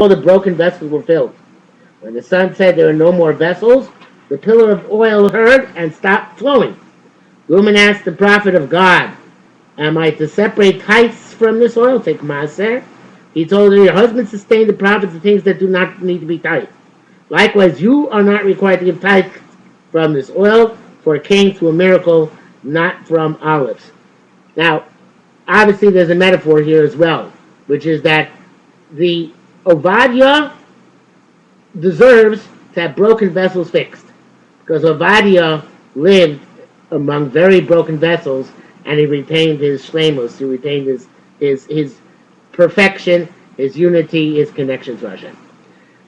all the broken vessels were filled. When the sun said there are no more vessels, the pillar of oil heard and stopped flowing. The woman asked the prophet of God, am I to separate tithes from this oil? Take maaser. He told her, your husband sustained the profits of things that do not need to be tithed. Likewise, you are not required to give tithes from this oil, for it came through a miracle, not from olives. Now, obviously there's a metaphor here as well, which is that the Ovadiah deserves to have broken vessels fixed, because Ovadiah lived among very broken vessels, and he retained his shleimus, he retained his perfection, his unity, his connection to Hashem.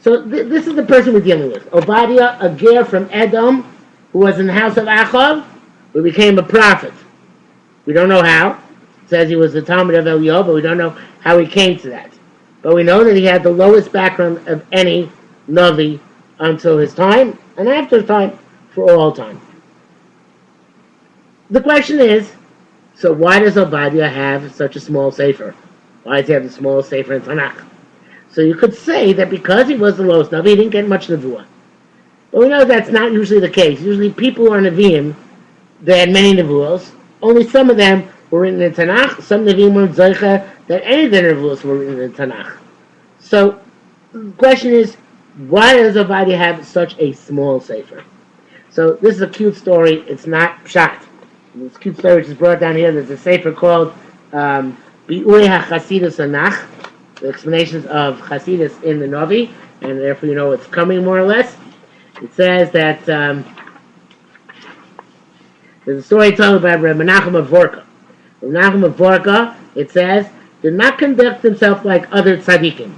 So this is the person we're dealing with. Ovadiah, a ger from Edom, who was in the house of Achav, who became a prophet. We don't know how. It says he was the Talmud of Eliyahu, but we don't know how he came to that. But we know that he had the lowest background of any Navi until his time, and after his time, for all time. The question is, so why does Ovadiah have such a small sefer? Why does he have the smallest sefer in Tanakh? So you could say that because he was the lowest Navi, he didn't get much Nevuah. But we know that's not usually the case. Usually people who are Nevi'im, they had many Nevuos. Only some of them were written in Tanakh. Some Nevi'im were Zoicha that any of the Nevuos were written in Tanakh. So the question is, why does Ovadiah have such a small sefer? So this is a cute story. It's not pshat. This cute story which is brought down here. There's a sefer called Bi'urei HaChasidus Nach, the explanations of Chasidus in the Navi, and therefore you know it's coming more or less. It says that there's a story told about Rabbi Menachem of Vorka. Rabbi Menachem of Vorka, it says, did not conduct himself like other tzaddikim,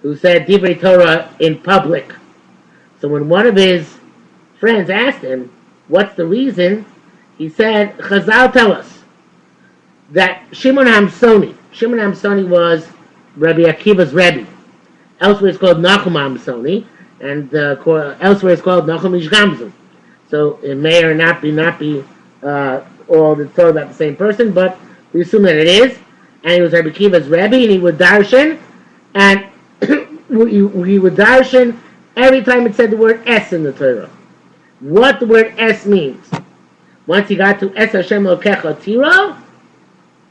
who said Divrei Torah in public. So when one of his friends asked him, what's the reason? He said, Chazal tell us that Shimon HaMsoni was Rabbi Akiva's Rabbi. Elsewhere it's called Nachum HaMsoni, and elsewhere it's called Nachum Ish Gamzu. So it may or not be all the Torah about the same person, but we assume that it is. And he was Rabbi Akiva's Rabbi, and he would darshan, and he would darshan every time it said the word Es in the Torah. What the word Es means. Once he got to Es Hashem Elokecha Tira,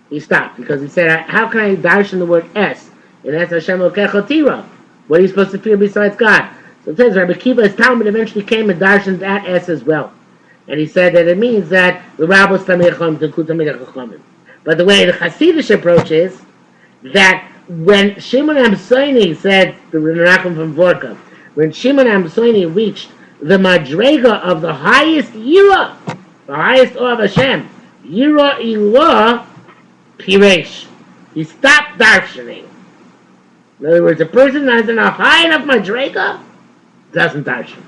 he stopped, because he said, how can I darshan the word Es in Es Hashem Elokecha Tira? What are you supposed to fear besides God? So it says Rabbi Akiva's Talmud eventually came and darshaned that Es as well. And he said that it means that the Rabbos Tamei Chacham to Kutamei Chachamim. But the way the Hasidic approach is that when Shimon HaMsoni said, the Menachem from Vorka, when Shimon HaMsoni reached the Madrega of the highest Yira, the highest awe of Hashem, Yira Ilah Piresh, he stopped darshaning. In other words, a person that's in a high enough Madrega doesn't darshan.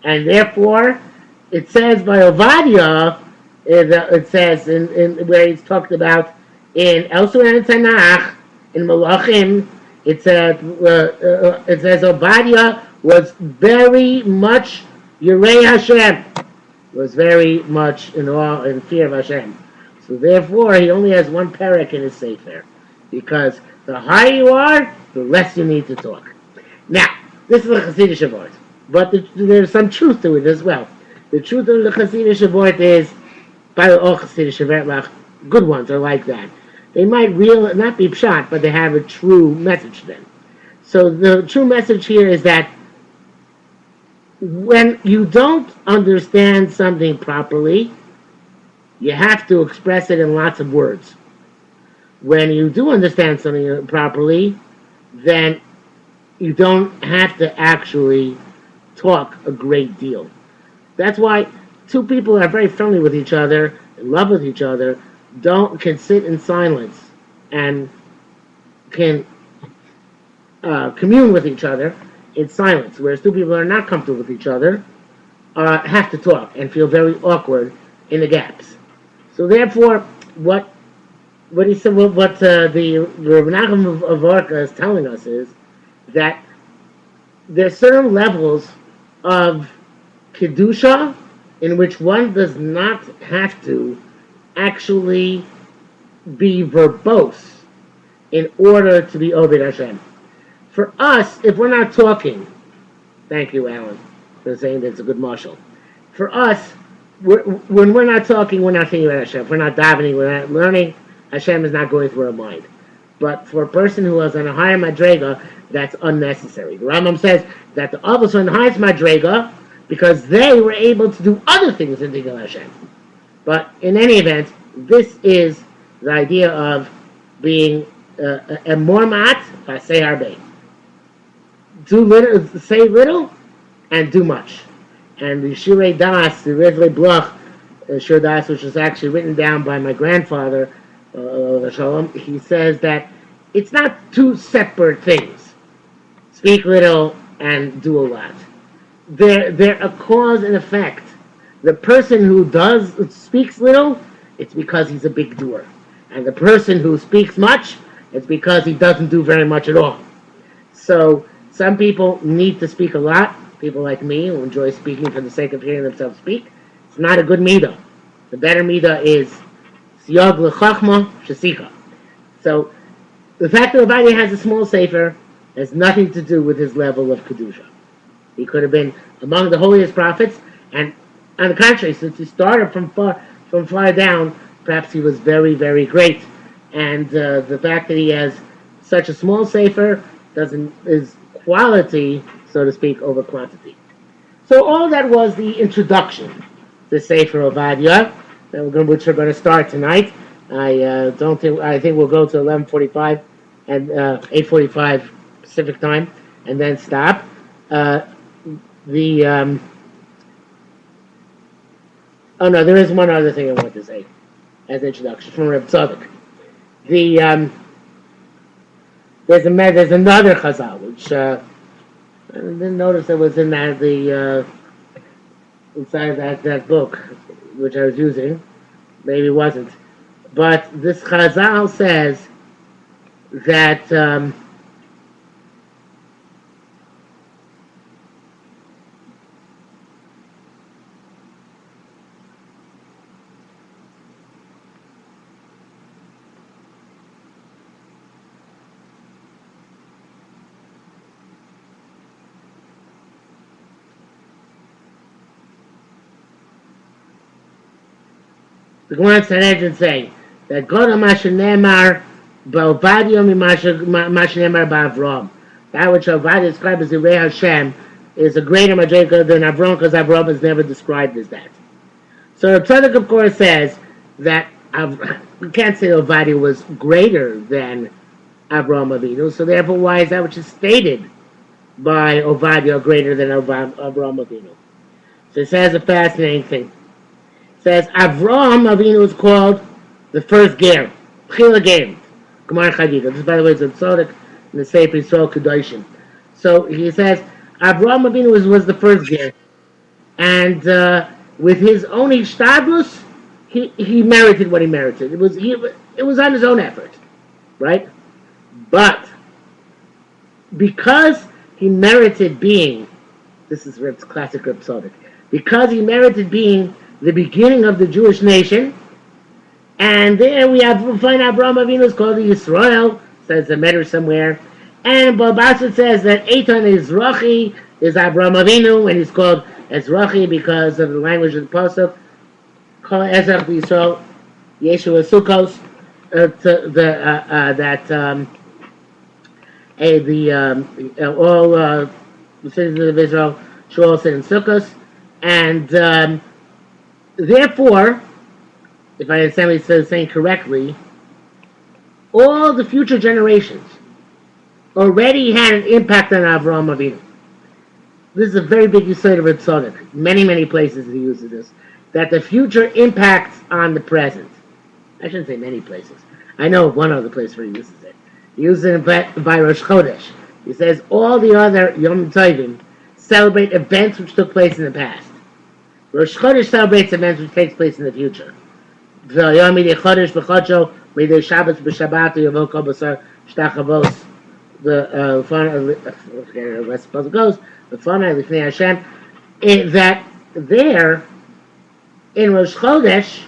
And therefore, it says by Ovadiah, it says in where he's talked about in elsewhere in Tanakh, in Malachim, it says Ovadiah was very much Yirei Hashem, was very much in awe and fear of Hashem. So therefore, he only has one parak in his sefer, because the higher you are, the less you need to talk. Now, this is a Hasidic Shavot, but there's some truth to it as well. The truth of the Hasidic Shavot is, by the all Hasidic Shavot, good ones are like that. They might not be pshat, but they have a true message to them. So the true message here is that when you don't understand something properly, you have to express it in lots of words. When you do understand something properly, then you don't have to actually talk a great deal. That's why two people are very friendly with each other, in love with each other, can sit in silence and can commune with each other in silence, whereas two people who are not comfortable with each other have to talk and feel very awkward in the gaps. So therefore, what he said, the Rabbi Nachum of Vorka is telling us is that there are certain levels of kedusha in which one does not have to actually be verbose in order to be Oved Hashem. For us, if we're not talking, thank you, Alan, for saying that's a good marshal. For us, when we're not talking, we're not thinking about Hashem. If we're not davening, we're not learning, Hashem is not going through our mind. But for a person who is on a higher madrega, that's unnecessary. The Rambam says that the others are on the highest madrega because they were able to do other things in thinking of Hashem. But in any event, this is the idea of being a mormat, say harbe. Do little, say little, and do much. And the Shirei Das, the Rezlei Bloch, Shir Das, which was actually written down by my grandfather, Shalom, he says that it's not two separate things. Speak little and do a lot. They're a cause and effect. The person who speaks little, it's because he's a big doer. And the person who speaks much, it's because he doesn't do very much at all. So some people need to speak a lot. People like me who enjoy speaking for the sake of hearing themselves speak. It's not a good midah. The better midah is siyag l'chachma shesika. So the fact that Ovadiah has a small sefer has nothing to do with his level of kedusha. He could have been among the holiest prophets, and on the contrary, since he started from far down, perhaps he was very, very great. And the fact that he has such a small sefer is quality, so to speak, over quantity. So all that was the introduction to Sefer Ovadiah, which we're going to start tonight. I think we'll go to 11:45 and 8:45 Pacific time, and then stop. Oh no, there is one other thing I want to say as an introduction from Reb Tzadok. There's another Chazal which I didn't notice it was in inside that book which I was using. Maybe it wasn't, but this Chazal says that the Gemara Sanhedrin saying that God Mashanemar Ba'Ovadiah Mashanemar Ba'Avram. That which Ovadiah described as the Rei Hashem is a greater madrega than Avram, because Avram is never described as that. So the Tzadok, of course, says that we can't say Ovadiah was greater than Avram Avinu, so therefore why is that which is stated by Ovadiah greater than Avram Avinu? So it says a fascinating thing. Says Avraham Avinu is called the first ger, Chila Ger, Gemara Chagigah. This, by the way, is a Tzadok in the Sefer Yisrael Kedoshim. So he says Avraham Avinu was the first ger, and with his own ishtadlus, he merited what he merited. It was on his own effort, right? But because he merited being, this is classic Reb Tzadok, because he merited being the beginning of the Jewish nation, and there we find Abraham Avinu is called Yisrael, says the Medrash somewhere, and Babasa says that Eitan Ezrachi is Abraham Avinu, and he's called Ezrachi because of the language of the Pasuk, call Ezrach Yisrael, Yeshua Sukkos, all the citizens of Israel should all sit in Sukkos, and therefore, if I understand what he's saying correctly, all the future generations already had an impact on Avraham Avinu. This is a very big yesod of Reb Tzadok. Many, many places he uses this. That the future impacts on the present. I shouldn't say many places. I know one other place where he uses it. He uses it by Rosh Chodesh. He says all the other Yom Tovim celebrate events which took place in the past. Rosh Chodesh celebrates events which takes place in the future. The rest of it goes. That there in Rosh Chodesh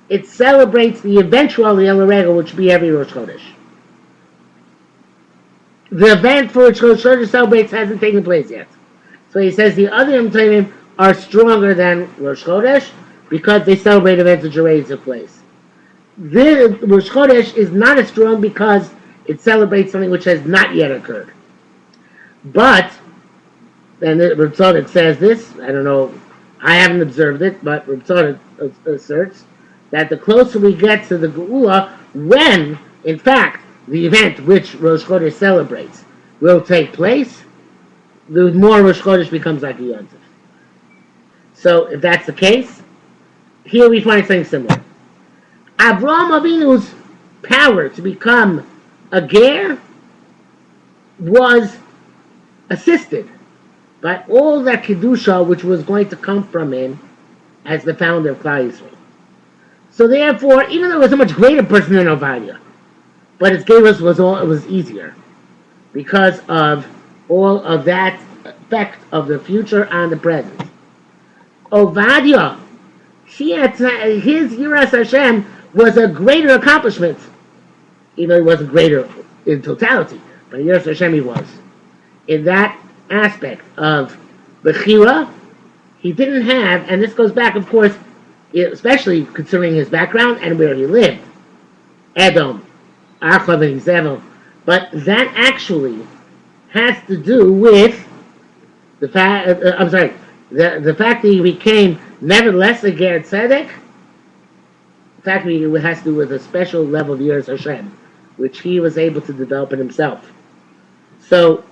it celebrates the eventual Yom Regel, which would be every Rosh Chodesh. the event for which Rosh Chodesh celebrates hasn't taken place yet. So he says the other Yom Tovim are stronger than Rosh Chodesh because they celebrate events which already took place. The Rosh Chodesh is not as strong because it celebrates something which has not yet occurred. But, and Reb Tzadok says this, I don't know, I haven't observed it, but Reb Tzadok asserts that the closer we get to the Geula, when, in fact, the event which Rosh Chodesh celebrates will take place, the more Rosh Chodesh becomes like a Yom Tov. So, if that's the case, here we find something similar. Avraham Avinu's power to become a ger was assisted by all that kedusha which was going to come from him as the founder of Klal Yisrael. So therefore, even though he was a much greater person than Ovadiah, but his gerus was easier because of all of that effect of the future and the present. Ovadiah, his Yiras Hashem was a greater accomplishment, even though he wasn't greater in totality, but Yiras Hashem he was. In that aspect of Bechira, he didn't have, and this goes back, of course, especially considering his background and where he lived, Edom, Achav, and Zevel, but that actually has to do with the fact, the fact that he became nevertheless a Ger Tzedek. The fact that it has to do with a special level of Yiras Hashem, which he was able to develop in himself. So,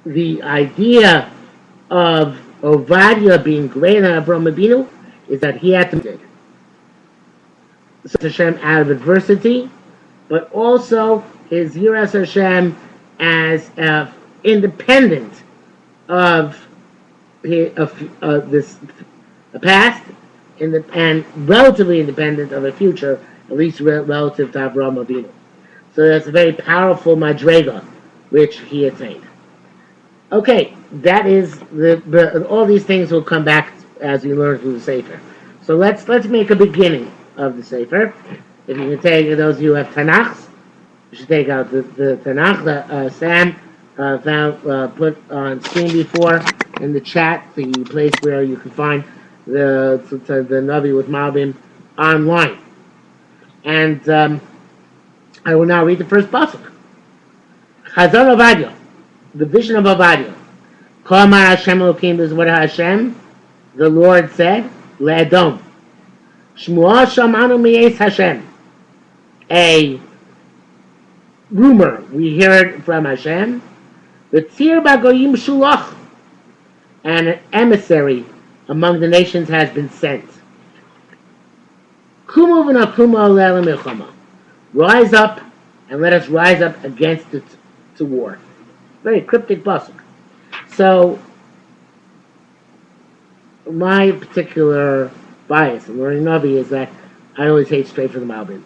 the idea of Ovadiah being greater than Avraham Avinu is that he had to do Hashem out of adversity, but also his Yiras Hashem as independent of this past and relatively independent of a future, at least relative to Avraham Avinu. So that's a very powerful madrega which he attained. Okay, that is all these things will come back as we learn through the Sefer. So let's make a beginning of the Sefer. If you can take those of you who have Tanachs, you should take out the Tanakh that Sam found put on screen before in the chat, the place where you can find the Navi with Malbim online. And I will now read the first pasuk. Chazon Ovadiah, the vision of Ovadiah. Kol Amar Hashem Elokim, this is what Hashem, the Lord, said, Le'edom. Shmuah Shamanu Mi'ez Hashem. A rumor we heard from Hashem. V'tzir Bagoyim Shulach. And an emissary among the nations has been sent. Kumu v'nakumu aleh milchama. Rise up and let us rise up against it to war. Very cryptic pasuk. So, my particular bias in learning Navi is that I always hate straight for the Malbim.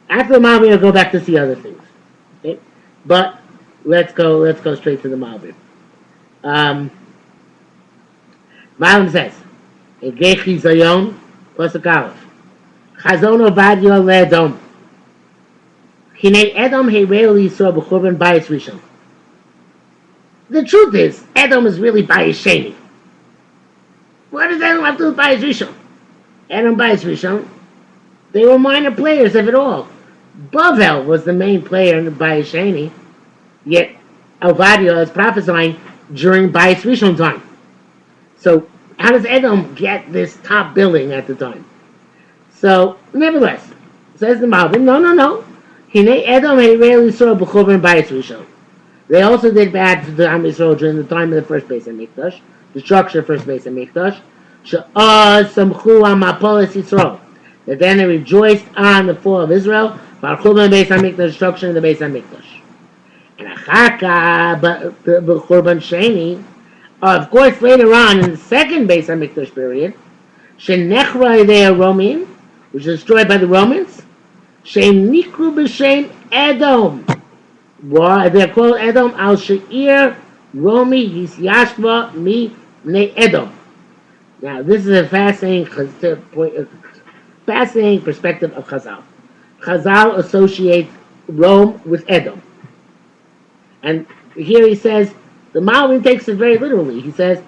After the Malbim, I'll go back to see other things. Okay? But let's go straight to the Malbim. Malbim says, Egechi Zayon, plus a Aleph. Chazon Ovadiah le'edom. Hinei Edom he'reil Yisrael b'churban bayis rishon. The truth is, Edom is really bayis sheni. What does Edom have to do with bayis rishon? Edom bayis rishon, they were minor players of it all. Bavel was the main player in the bayis sheni, yet Ovadiah is prophesying during bayis rishon time. So, how does Edom get this top billing at the time? So, nevertheless, says the Malbim, no. Hinei Edom he'reil Yisrael b'churban bayis rishon. They also did bad to the Am Yisrael during the time of the first Beis HaMikdash, destruction of first Beis HaMikdash. She'az samchu ha'mapolis Yisrael. That then they rejoiced on the fall of Israel, b'churban Beis HaMikdash, destruction of the Beis HaMikdash. And achaka b'churban sheni, of course, later on in the second Beis HaMikdash period, she'nechra idei Romim, which was destroyed by the Romans, she'im nikru b'shem Edom. Why they're called Edom al She'ir Romi Hisyashva Mi Ne Edom. Now this is a fascinating perspective of Chazal. Chazal associates Rome with Edom. And here he says, the Malvin takes it very literally. He says,